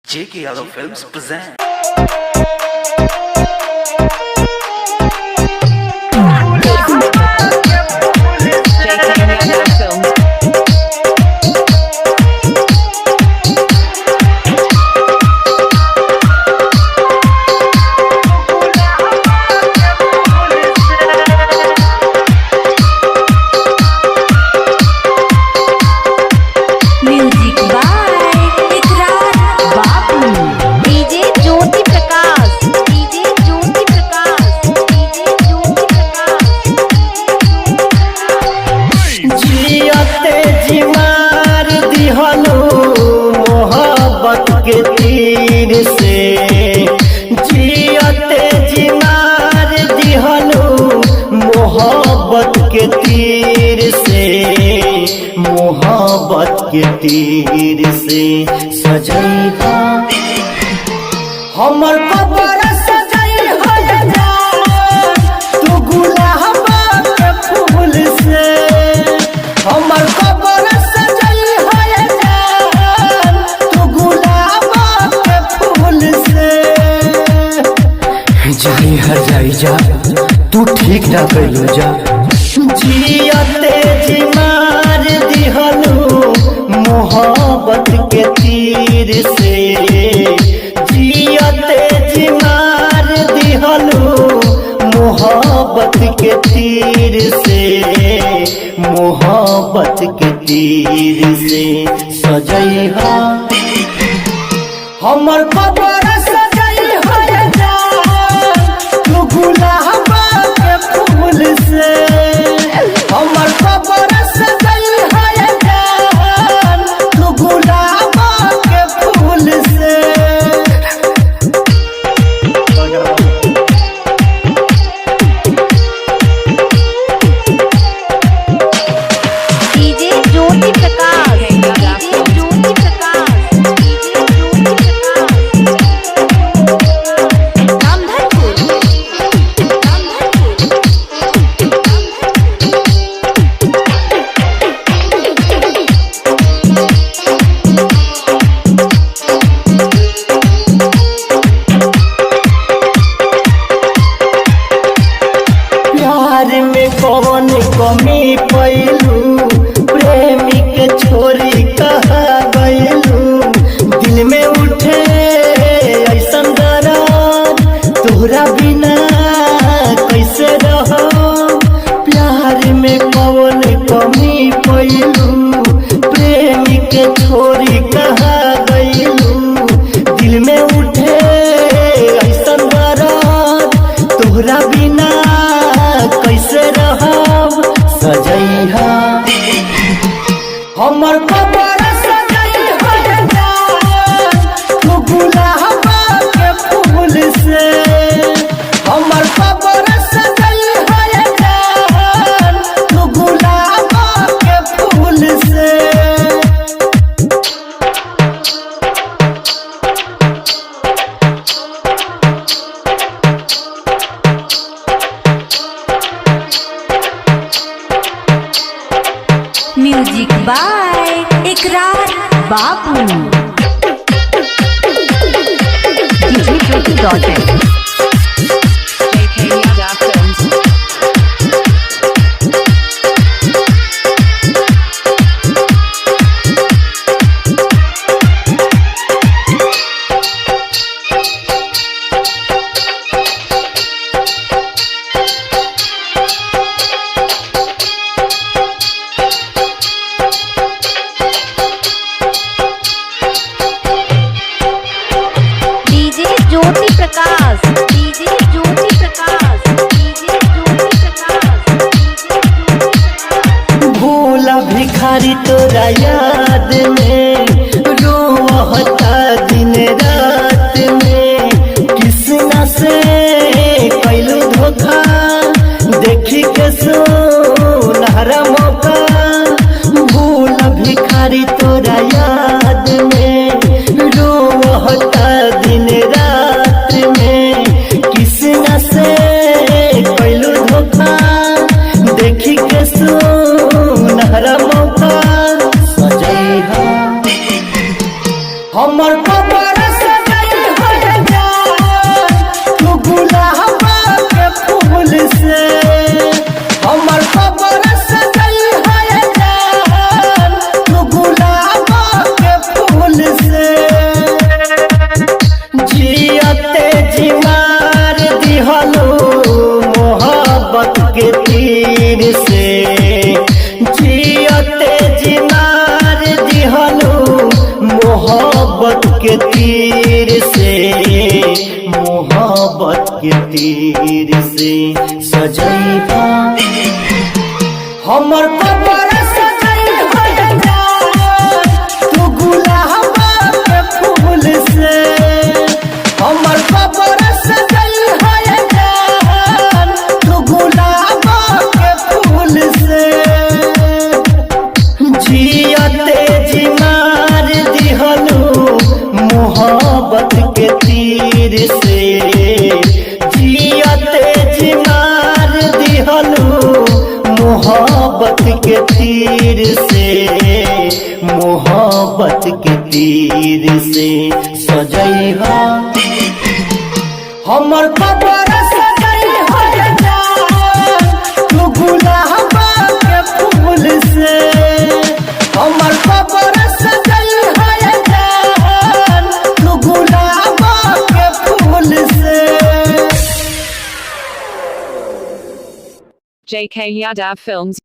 J.K. Yadav Films present. के तीर से जियते जी मार दिहनु मोहब्बत के तीर से, मोहब्बत के तीर से सजैहा हमर कबर सजई हो जा तू गुलाब के फूल से, हमर कबर सजई हो जा तू गुलाब के फूल से। जाई हर जाई जा तू ठीक ना कइलो जा, जियते जी मार दिहनु मोहब्बत के तीर से, जियते जी मार दिहनु मोहब्बत के तीर से, मोहब्बत के तीर से सजैहा हमर कबर सजई हो जा तू गुलाब के फूल से, हमर कबर सजई हो जा तू गुलाब के फूल से। DJ Jyoti Prakash, DJ Jyoti Prakash, DJ Jyoti Prakash, Ramdhanpur, प्यार में कौन कमी पैलू, प्रेमी के छोरी कहा गैलू, दिल में उठे ऐसन दर्द तोहरा बिना कैसे रहो, प्यार में कौन कमी पैलू, प्रेमी के छोरी कहा गैलू, दिल में उठे ऐसन दर्द तोहरा बिना कैसे रहब सजैहा हमर कबर सजई हो जा तू गुलाब के फूल से, हमर कबर सजई हो जा तू गुलाब के फूल से। म्यूजिक बाय इकरार बाबू, डीजे ज्योति dot DJ Jyoti Prakash, DJ Jyoti Prakash, DJ Jyoti Prakash, DJ Jyoti Prakash. भूला भिखारी तोरा याद में रोहता दिन रात में, किसना से कैलू धोखा देखी के सुनहरा मौका, भूला भिखारी तोरा याद में रोहता दिन रात में, तीर से, मोहब्बत के तीर से सजैबा हमर कबर सजैबा तू गुलाब के फूल से, हमर कबर सजैबा तू गुलाब के फूल से। जियते जी मार दिहलू मोहब्बत के तीर से, जियते जी मार दिहलू मोहब्बत के तीर से, मोहब्बत के तीर से सजैहा हमर कबर सजैहा तू गुलाब के फूल से, हमर कबर सजैहा तू गुलाब के फूल से। JK Yadav Films